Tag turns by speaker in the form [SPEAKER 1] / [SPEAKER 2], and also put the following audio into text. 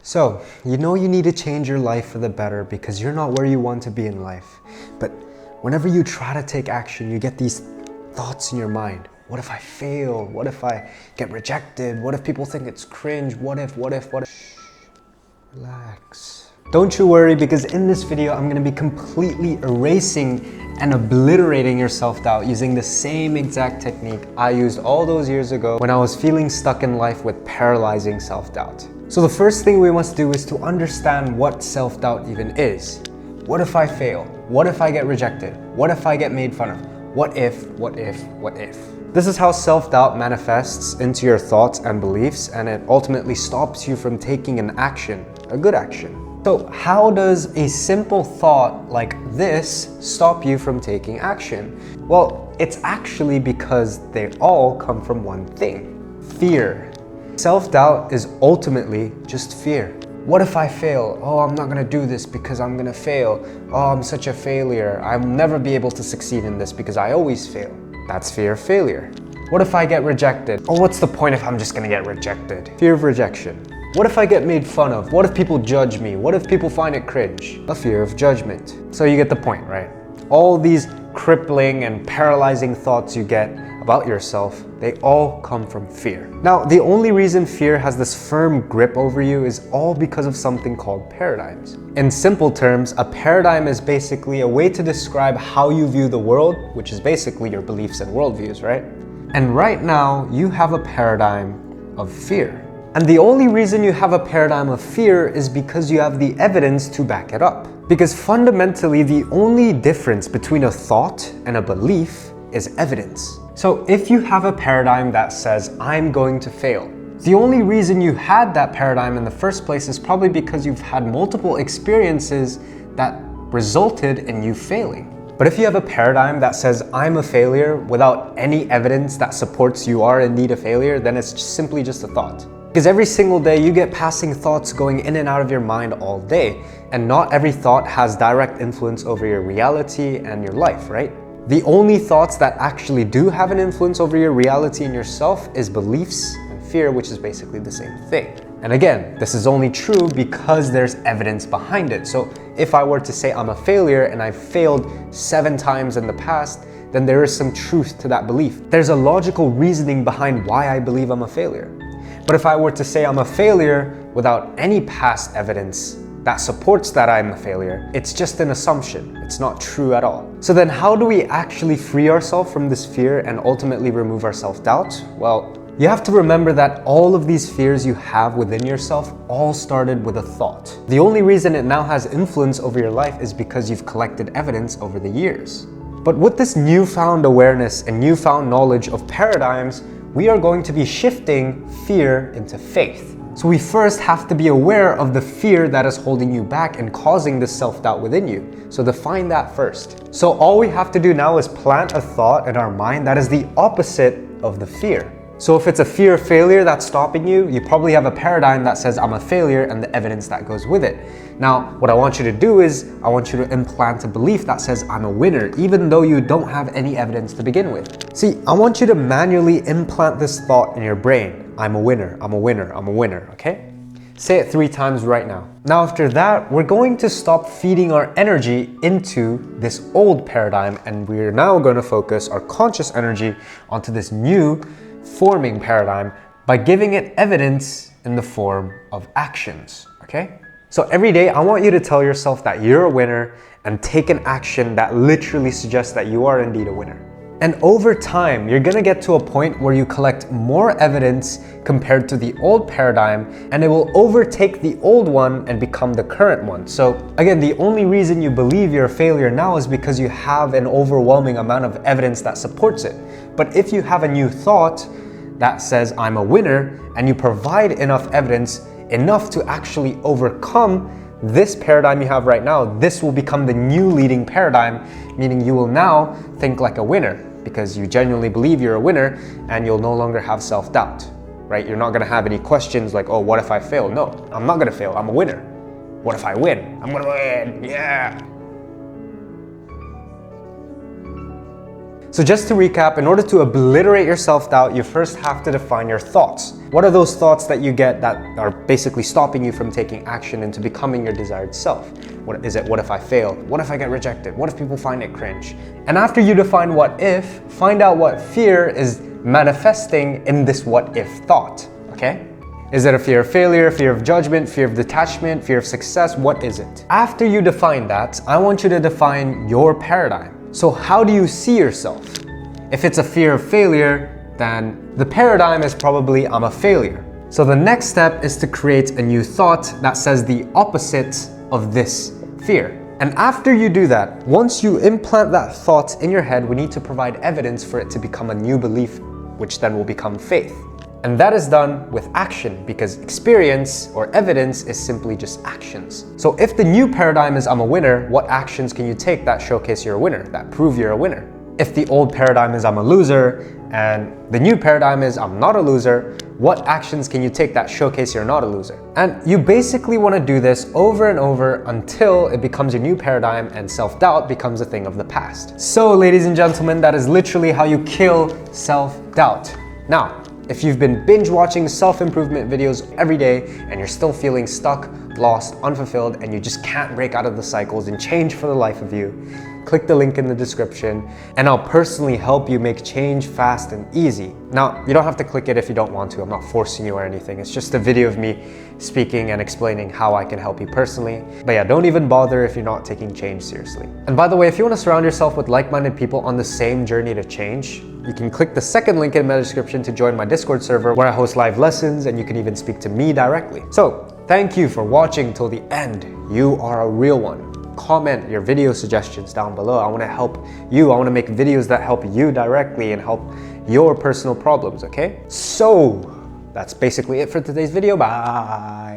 [SPEAKER 1] So, you know you need to change your life for the better because you're not where you want to be in life. But whenever you try to take action, you get these thoughts in your mind. What if I fail? What if I get rejected? What if people think it's cringe? What if? Shh, relax. Don't you worry, because in this video, I'm gonna be completely erasing and obliterating your self-doubt using the same exact technique I used all those years ago when I was feeling stuck in life with paralyzing self-doubt. So the first thing we must do is to understand what self-doubt even is. What if I fail? What if I get rejected? What if I get made fun of? What if? This is how self-doubt manifests into your thoughts and beliefs, and it ultimately stops you from taking an action, a good action. So how does a simple thought like this stop you from taking action? Well, it's actually because they all come from one thing: fear. Self-doubt is ultimately just fear. What if I fail? Oh, I'm not gonna do this because I'm gonna fail. Oh, I'm such a failure. I'll never be able to succeed in this because I always fail. That's fear of failure. What if I get rejected? Oh, what's the point if I'm just gonna get rejected? Fear of rejection. What if I get made fun of? What if people judge me? What if people find it cringe? A fear of judgment. So you get the point, right? All these crippling and paralyzing thoughts you get about yourself, they all come from fear. Now, the only reason fear has this firm grip over you is all because of something called paradigms. In simple terms, a paradigm is basically a way to describe how you view the world, which is basically your beliefs and worldviews, right? And right now, you have a paradigm of fear. And the only reason you have a paradigm of fear is because you have the evidence to back it up. Because fundamentally, the only difference between a thought and a belief is evidence. So if you have a paradigm that says, I'm going to fail, the only reason you had that paradigm in the first place is probably because you've had multiple experiences that resulted in you failing. But if you have a paradigm that says, I'm a failure, without any evidence that supports you are indeed a failure, then it's simply just a thought. Because every single day you get passing thoughts going in and out of your mind all day, and not every thought has direct influence over your reality and your life, right? The only thoughts that actually do have an influence over your reality and yourself is beliefs and fear, which is basically the same thing. And again, this is only true because there's evidence behind it. So if I were to say I'm a failure and I've failed 7 times in the past, then there is some truth to that belief. There's a logical reasoning behind why I believe I'm a failure. But if I were to say I'm a failure without any past evidence that supports that I'm a failure, it's just an assumption. It's not true at all. So then how do we actually free ourselves from this fear and ultimately remove our self-doubt? Well, you have to remember that all of these fears you have within yourself all started with a thought. The only reason it now has influence over your life is because you've collected evidence over the years. But with this newfound awareness and newfound knowledge of paradigms, we are going to be shifting fear into faith. So we first have to be aware of the fear that is holding you back and causing this self-doubt within you. So define that first. So all we have to do now is plant a thought in our mind that is the opposite of the fear. So if it's a fear of failure that's stopping you, you probably have a paradigm that says I'm a failure and the evidence that goes with it. Now, what I want you to do is I want you to implant a belief that says I'm a winner, even though you don't have any evidence to begin with. See, I want you to manually implant this thought in your brain. I'm a winner, I'm a winner, I'm a winner, okay? Say it 3 times right now. Now after that, we're going to stop feeding our energy into this old paradigm, and we're now going to focus our conscious energy onto this new forming paradigm by giving it evidence in the form of actions, okay? So every day, I want you to tell yourself that you're a winner and take an action that literally suggests that you are indeed a winner. And over time, you're gonna get to a point where you collect more evidence compared to the old paradigm, and it will overtake the old one and become the current one. So again, the only reason you believe you're a failure now is because you have an overwhelming amount of evidence that supports it. But if you have a new thought that says I'm a winner, and you provide enough evidence, enough to actually overcome this paradigm you have right now, this will become the new leading paradigm, meaning you will now think like a winner because you genuinely believe you're a winner, and you'll no longer have self-doubt, right? You're not gonna have any questions like, oh, what if I fail? No, I'm not gonna fail, I'm a winner. What if I win? I'm gonna win, yeah. So just to recap, in order to obliterate your self-doubt, you first have to define your thoughts. What are those thoughts that you get that are basically stopping you from taking action into becoming your desired self? What is it? What if I fail? What if I get rejected? What if people find it cringe? And after you define what if, find out what fear is manifesting in this what if thought, okay? Is it a fear of failure, fear of judgment, fear of detachment, fear of success? What is it? After you define that, I want you to define your paradigm. So how do you see yourself? If it's a fear of failure, then the paradigm is probably I'm a failure. So the next step is to create a new thought that says the opposite of this fear. And after you do that, once you implant that thought in your head, we need to provide evidence for it to become a new belief, which then will become faith. And that is done with action, because experience or evidence is simply just actions. So if the new paradigm is I'm a winner, what actions can you take that showcase you're a winner, that prove you're a winner? If the old paradigm is I'm a loser and the new paradigm is I'm not a loser, what actions can you take that showcase you're not a loser? And you basically want to do this over and over until it becomes your new paradigm and self-doubt becomes a thing of the past. So ladies and gentlemen, that is literally how you kill self-doubt. Now, if you've been binge watching self-improvement videos every day and you're still feeling stuck, lost, unfulfilled, and you just can't break out of the cycles and change for the life of you, click the link in the description and I'll personally help you make change fast and easy. Now, you don't have to click it if you don't want to. I'm not forcing you or anything. It's just a video of me speaking and explaining how I can help you personally. But yeah, don't even bother if you're not taking change seriously. And by the way, if you want to surround yourself with like-minded people on the same journey to change, you can click the second link in my description to join my Discord server where I host live lessons and you can even speak to me directly. So, thank you for watching till the end. You are a real one. Comment your video suggestions down below. I want to help you. I want to make videos that help you directly and help your personal problems, okay? So, that's basically it for today's video. Bye.